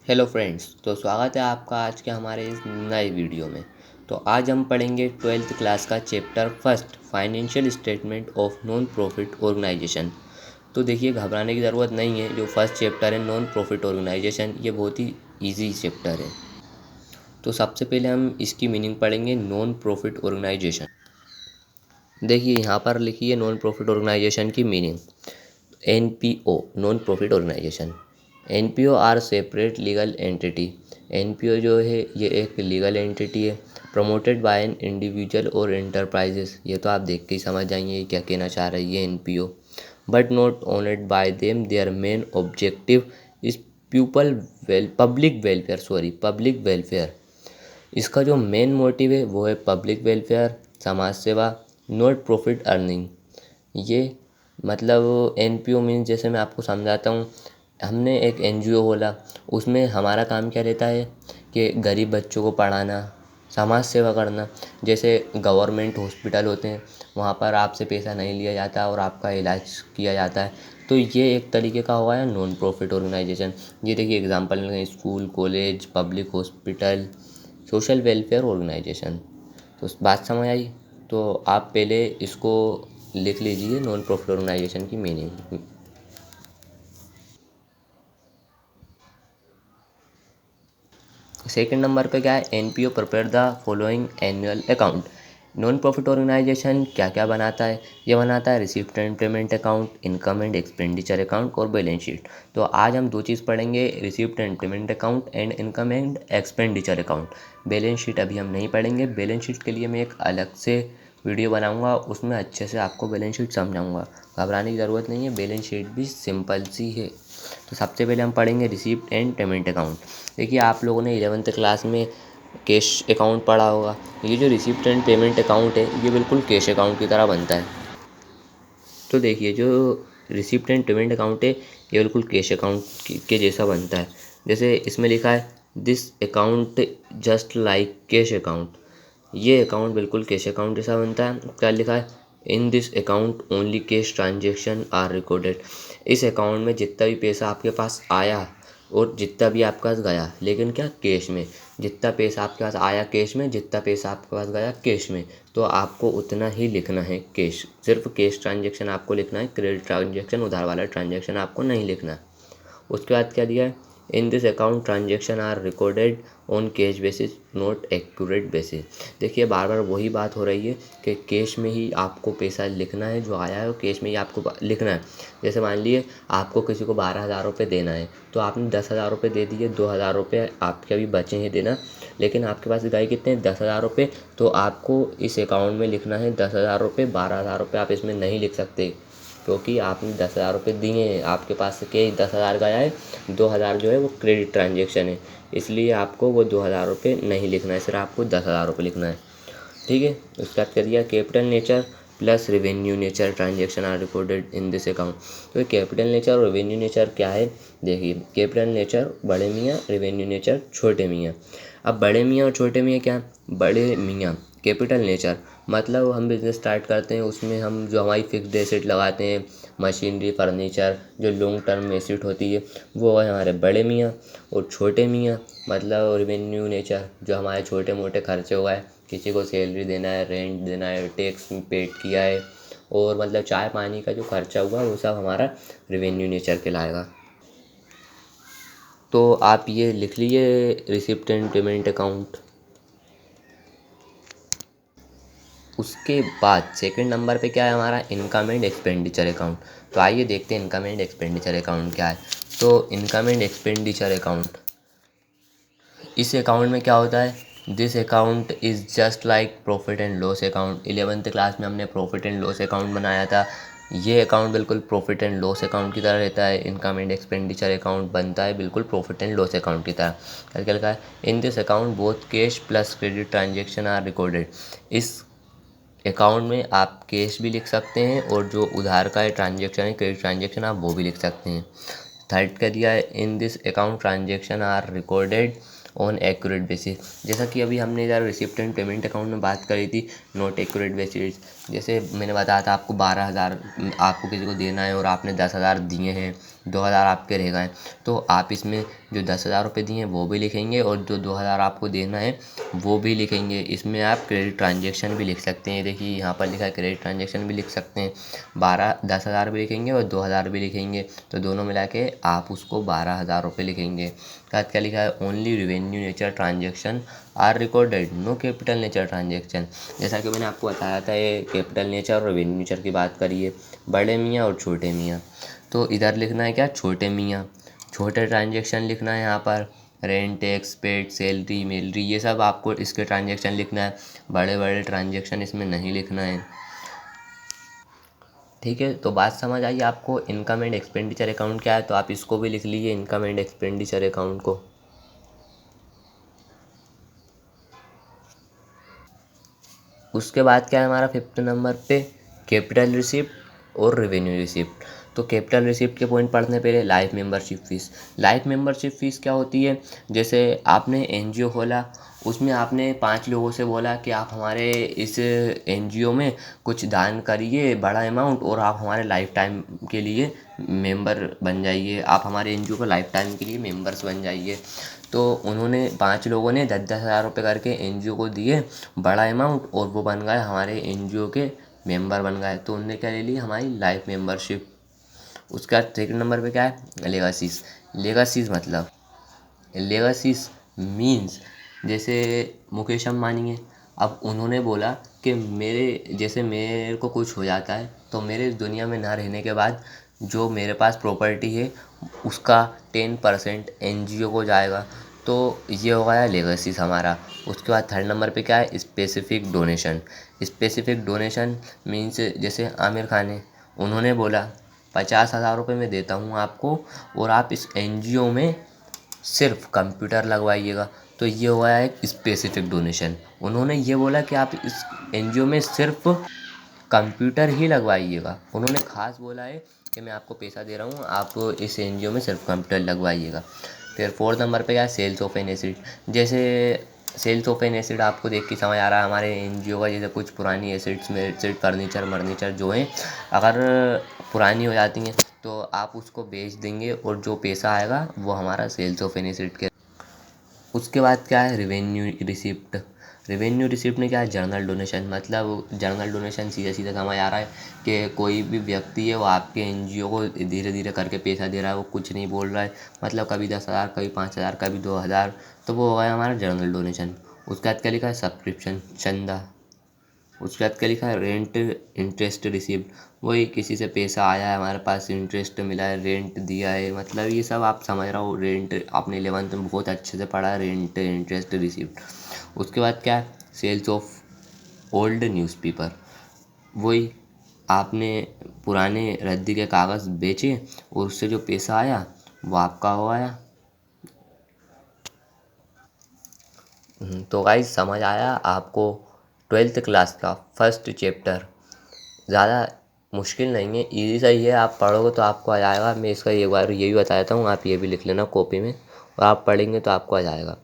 Hello friends, तो स्वागत है आपका आज के हमारे इस नए वीडियो में। तो आज हम पढ़ेंगे 12th क्लास का chapter first financial statement of non profit organisation. तो देखिए, घबराने की ज़रूरत नहीं है। जो फर्स्ट चैप्टर है नॉन प्रॉफिट ऑर्गेनाइजेशन, ये बहुत ही ईजी चैप्टर है। तो सबसे पहले हम इसकी मीनिंग पढ़ेंगे, नॉन प्रॉफिट ऑर्गेनाइजेशन। देखिए यहाँ पर लिखी है नॉन प्रॉफिट ऑर्गेनाइजेशन की meaning. NPO non profit organisation. NPO are separate legal entity. NPO जो है ये एक लीगल एंटिटी है, प्रमोटेड बाय एन इंडिविजुअल और एंटरप्राइजेस। ये तो आप देख के ही समझ जाएंगे क्या कहना चाह रही है NPO। But not owned by them, their main objective is public welfare. इसका जो मेन मोटिव है वो है पब्लिक वेलफेयर, समाज सेवा, नॉट प्रॉफिट अर्निंग। ये मतलब NPO मीन्स, जैसे मैं आपको समझाता हूँ, हमने एक NGO खोला, उसमें हमारा काम क्या रहता है कि गरीब बच्चों को पढ़ाना, समाज सेवा करना। जैसे गवर्नमेंट हॉस्पिटल होते हैं, वहाँ पर आपसे पैसा नहीं लिया जाता और आपका इलाज किया जाता है। तो ये एक तरीके का हुआ है नॉन प्रॉफिट ऑर्गेनाइजेशन। ये देखिए एग्जांपल में school, college, public hospital, social welfare organisation. तो बात समझ आई? तो आप पहले इसको लिख लीजिए, नॉन प्रॉफिट ऑर्गेनाइजेशन की मीनिंग। सेकंड नंबर पे क्या है, NPO prepare the following annual account. Non profit organisation क्या क्या बनाता है? ये बनाता है receipt and payment account, income and expenditure account और बैलेंस शीट। तो आज हम दो चीज़ पढ़ेंगे, receipt and payment account and income and expenditure account. Balance sheet अभी हम नहीं पढ़ेंगे। बैलेंस शीट के लिए मैं एक अलग से वीडियो बनाऊंगा, उसमें अच्छे से आपको बैलेंस शीट समझाऊंगा। घबराने की ज़रूरत नहीं है, बैलेंस शीट भी सिंपल सी है। तो सबसे पहले हम पढ़ेंगे रिसीप्ट एंड पेमेंट अकाउंट। देखिए, आप लोगों ने 11th क्लास में कैश अकाउंट पढ़ा होगा। ये जो रिसीप्ट एंड पेमेंट अकाउंट है, ये बिल्कुल कैश अकाउंट की तरह बनता है। तो देखिए, जो रिसीप्ट एंड पेमेंट अकाउंट है, ये बिल्कुल कैश अकाउंट के जैसा बनता है। जैसे इसमें लिखा है, this account just like cash account. ये अकाउंट बिल्कुल कैश अकाउंट जैसा बनता है। क्या लिखा है? In this account only cash transaction are recorded. इस अकाउंट में जितना भी पैसा आपके पास आया और जितना भी आपके पास गया, लेकिन क्या, कैश में। जितना पैसा आपके पास आया कैश में, जितना पैसा आपके पास गया कैश में, तो आपको उतना ही लिखना है कैश। सिर्फ कैश ट्रांजेक्शन आपको लिखना है, क्रेडिट ट्रांजेक्शन, उधार वाला ट्रांजेक्शन आपको नहीं लिखना है। उसके बाद क्या दिया है, in this account transaction are recorded on cash basis not accurate basis. देखिए, बार बार वही बात हो रही है कि कैश में ही आपको पैसा लिखना है, जो आया है वो कैश में ही आपको लिखना है। जैसे मान लिए आपको किसी को 12,000 रुपये देना है, तो आपने 10,000 रुपये दे दिए, 2,000 रुपये आपके अभी बचे हैं देना, लेकिन आपके पास गए कितने, 10,000 रुपये। तो आपको इस अकाउंट में लिखना है 10,000 रुपये, 12,000 रुपये आप इसमें नहीं लिख सकते, क्योंकि आपने 10,000 रुपये दिए हैं, आपके पास से के 10,000 गया है, 2,000 जो है वो क्रेडिट ट्रांजेक्शन है, इसलिए आपको वो 2,000 रुपये नहीं लिखना है, सिर्फ आपको 10,000 रुपये लिखना है। ठीक है। उसके बाद कर दिया, capital nature plus revenue nature transaction are recorded in this account. तो कैपिटल नेचर और रेवेन्यू नेचर क्या है? देखिए, कैपिटल नेचर बड़े मियाँ, रेवेन्यू नेचर छोटे मियाँ। अब बड़े मियाँ और छोटे मियाँ क्या? बड़े मियाँ कैपिटल नेचर मतलब हम बिज़नेस स्टार्ट करते हैं, उसमें हम जो हमारी फिक्स्ड एसेट लगाते हैं, मशीनरी, फर्नीचर, जो लॉन्ग टर्म एसेट होती है, वो है हमारे बड़े मियाँ। और छोटे मियाँ मतलब रेवेन्यू नेचर, जो हमारे छोटे मोटे खर्चे हुआ है, किसी को सैलरी देना है, रेंट देना है, टैक्स पेड किया है, और मतलब चाय पानी का जो खर्चा हुआ वो सब हमारा रेवेन्यू नेचर कहलाएगा। तो आप ये लिख लीजिए, रिसिप्ट एंड पेमेंट अकाउंट। उसके बाद सेकंड नंबर पे क्या है हमारा, इनकम एंड एक्सपेंडिचर अकाउंट। तो आइए देखते हैं इनकम एंड एक्सपेंडिचर अकाउंट क्या है। तो इनकम एंड एक्सपेंडिचर अकाउंट, इस अकाउंट में क्या होता है, this account is just like profit and loss account. 11th class में हमने प्रॉफिट एंड लॉस अकाउंट बनाया था। ये अकाउंट बिल्कुल प्रॉफिट एंड लॉस अकाउंट की तरह रहता है। इनकम एंड एक्सपेंडिचर अकाउंट बनता है बिल्कुल प्रॉफिट एंड लॉस अकाउंट की तरह। क्या लिखा है, in this account both cash plus credit transaction are recorded. इस अकाउंट में आप कैश भी लिख सकते हैं और जो उधार का है ट्रांजेक्शन है, क्रेडिट ट्रांजेक्शन, आप वो भी लिख सकते हैं। थर्ड का दिया है, in this account transaction are recorded on accurate basis. जैसा कि अभी हमने इधर रिसिप्ट एंड पेमेंट अकाउंट में बात करी थी, नॉट एक्यूरेट बेसिस। जैसे मैंने बताया था आपको 12,000 आपको किसी को देना है और आपने 10,000 दिए हैं, 2,000 आपके रह गए, तो आप इसमें जो 10,000 रुपये दिए हैं वो भी लिखेंगे और जो 2,000 आपको देना है वो भी लिखेंगे। इसमें आप क्रेडिट ट्रांजेक्शन भी लिख सकते हैं, देखिए यहाँ पर लिखा है क्रेडिट ट्रांजेक्शन भी लिख सकते हैं। 10,000 भी लिखेंगे और 2,000 भी लिखेंगे, तो दोनों मिला के आप उसको 12,000 रुपये लिखेंगे। साथ क्या लिखा है, only revenue nature transaction are recorded, no capital nature transaction. जैसा कि मैंने आपको बताया था, ये कैपिटल नेचर और रेवेन्यू नेचर की बात करिए, बड़े मियाँ और छोटे मियाँ। तो इधर लिखना है क्या, छोटे मियाँ, छोटे ट्रांजेक्शन लिखना है यहाँ पर, rent, tax paid, salary, Mallory, ये सब आपको इसके ट्रांजेक्शन लिखना है। बड़े बड़े ट्रांजेक्शन इसमें नहीं लिखना है। ठीक है, तो बात समझ आई आपको। इनकम एंड एक्सपेंडिचर अकाउंट क्या है, तो आप इसको भी लिख लीजिए, इनकम एंड एक्सपेंडिचर अकाउंट को। उसके बाद क्या है हमारा 5th नंबर पे, कैपिटल रिसिप्ट और रेवेन्यू रिसिप्ट। तो कैपिटल रिसिप्ट के पॉइंट पढ़ने पहले life membership fees. Life membership fees क्या होती है, जैसे आपने एनजीओ खोला, उसमें आपने 5 लोगों से बोला कि आप हमारे इस एनजीओ में कुछ दान करिए बड़ा अमाउंट और आप हमारे लाइफ टाइम के लिए मेंबर बन जाइए, आप हमारे एनजीओ को लाइफ टाइम के लिए मेंबर्स बन जाइए। तो उन्होंने 5 लोगों ने 10-10 हज़ार रुपये करके एनजीओ को दिए बड़ा अमाउंट, और वो बन गए हमारे एनजीओ के मेंबर बन गए, तो उनने क्या ले ली, हमारी लाइफ मेंबरशिप। उसके बाद 2nd नंबर पे क्या है, लेगासीज। लेगासीज मतलब, लेगासीज मीन्स, जैसे मुकेश अम्बानी है, अब उन्होंने बोला कि मेरे जैसे मेरे को कुछ हो जाता है तो मेरे इस दुनिया में ना रहने के बाद जो मेरे पास प्रॉपर्टी है उसका 10% एनजीओ को जाएगा। तो ये हो गया लेगेसीज हमारा। उसके बाद 3rd नंबर पे क्या है, specific donation. Specific donation means, जैसे आमिर खान है, उन्होंने बोला 50,000 रुपये मैं देता हूँ आपको और आप इस एनजीओ में सिर्फ कंप्यूटर लगवाइएगा। तो ये हुआ है एक स्पेसिफिक डोनेशन। उन्होंने ये बोला कि आप इस एनजीओ में सिर्फ कंप्यूटर ही लगवाइएगा, उन्होंने खास बोला है कि मैं आपको पैसा दे रहा हूँ, आप इस एनजीओ में सिर्फ कंप्यूटर लगवाइएगा। फिर 4th नंबर पे क्या है, सेल्स ऑफ एन एसिड। जैसे सेल्स ऑफ एन एसिड आपको देख के समझ आ रहा है हमारे एनजीओ का, जैसे कुछ पुरानी एसिड्स में एसिड फर्नीचर जो हैं अगर पुरानी हो जाती हैं तो आप उसको बेच देंगे और जो पैसा आएगा वो हमारा सेल्स ऑफ एन एसिड के। उसके बाद क्या है, रेवेन्यू रिसिप्ट। रेवेन्यू रिसिप्ट में क्या है, जर्नल डोनेशन। मतलब जर्नल डोनेशन सीधा सीधा समझ आ रहा है कि कोई भी व्यक्ति है वो आपके एनजीओ को धीरे धीरे करके पैसा दे रहा है, वो कुछ नहीं बोल रहा है, मतलब कभी 10,000, कभी 5,000, कभी 2,000, तो वो हो गया हमारा जर्नल डोनेशन। उसके बाद क्या लिखा है, सब्सक्रिप्शन, चंदा। उसके बाद क्या लिखा है, रेंट इंटरेस्ट रिसीव्ड। वही किसी से पैसा आया है हमारे पास, इंटरेस्ट मिला है, रेंट दिया है, मतलब ये सब आप समझ रहा हो। रेंट आपने 11th में बहुत अच्छे से पढ़ा है, रेंट इंटरेस्ट रिसीव्ड। उसके बाद क्या है, सेल्स ऑफ ओल्ड न्यूज़पेपर। वही आपने पुराने रद्दी के कागज़ बेचे और उससे जो पैसा आया वो आपका हो आया। तो गाइस समझ आया आपको 12th क्लास का फर्स्ट चैप्टर। ज़्यादा मुश्किल नहीं है, इजी सा ही है, आप पढ़ोगे तो आपको आ जाएगा। मैं इसका एक बार ये भी बताता हूँ, आप ये भी लिख लेना कॉपी में, और आप पढ़ेंगे तो आपको आ जाएगा।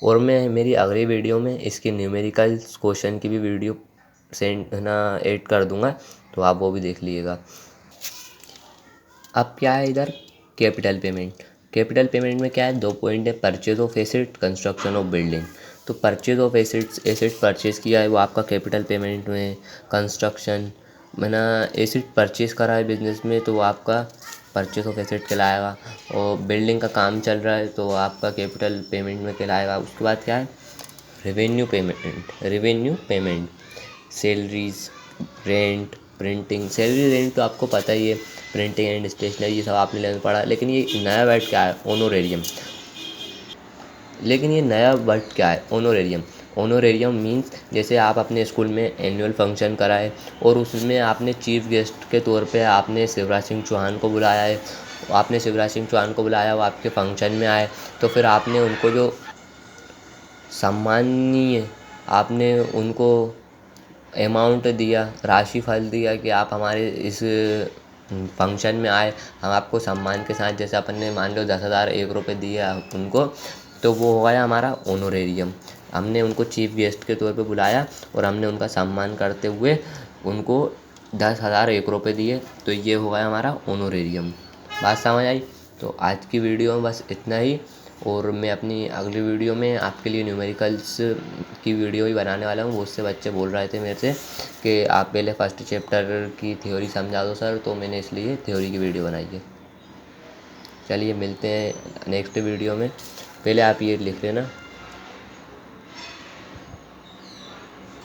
और मैं मेरी अगली वीडियो में इसके न्यूमेरिकल्स क्वेश्चन की भी वीडियो सेंड ना ऐड कर दूँगा, तो आप वो भी देख लीजिएगा। अब क्या है इधर, कैपिटल पेमेंट। कैपिटल पेमेंट में क्या है, 2 पॉइंट है, purchase of asset, construction of building. तो purchase of assets, asset purchase किया है वो आपका कैपिटल पेमेंट में। कंस्ट्रक्शन मैंने एसेट परचेज करा है बिजनेस में तो वो आपका परचेज ऑफ एसेट कहलाएगा। और बिल्डिंग का काम चल रहा है तो आपका कैपिटल पेमेंट में कहलाएगा। उसके बाद क्या है, revenue payment. Revenue payment, salaries, rent, printing. Salary rent तो आपको पता ही है, प्रिंटिंग एंड स्टेशनरी ये सब आपने लेना पड़ा। लेकिन ये नया वर्ड क्या है, ऑनोरेरियम। लेकिन ये नया वर्ड क्या है, ऑनोरेरियम। ऑनोरेरियम मीन्स, जैसे आप अपने स्कूल में एनुअल फंक्शन कराए और उसमें आपने चीफ गेस्ट के तौर पे आपने शिवराज सिंह चौहान को बुलाया है, आपने शिवराज सिंह चौहान को बुलाया, वो आपके फंक्शन में आए, तो फिर आपने उनको जो सम्मानीय, आपने उनको अमाउंट दिया, राशिफल दिया कि आप हमारे इस फंक्शन में आए, हम आपको सम्मान के साथ, जैसे अपन ने मान लो 10,000 1 रुपये दिए उनको, तो वो हो गया हमारा ऑनोरेरियम। हमने उनको चीफ गेस्ट के तौर पे बुलाया और हमने उनका सम्मान करते हुए उनको 10,000 1 रुपये दिए, तो ये हो गया हमारा ऑनोरेरियम। बात समझ आई? तो आज की वीडियो में बस इतना ही, और मैं अपनी अगली वीडियो में आपके लिए न्यूमेरिकल्स की वीडियो ही बनाने वाला हूँ। बहुत से बच्चे बोल रहे थे मेरे से कि आप पहले फर्स्ट चैप्टर की थ्योरी समझा दो सर, तो मैंने इसलिए थ्योरी की वीडियो बनाई है। चलिए मिलते हैं नेक्स्ट वीडियो में। पहले आप ये लिख लेना।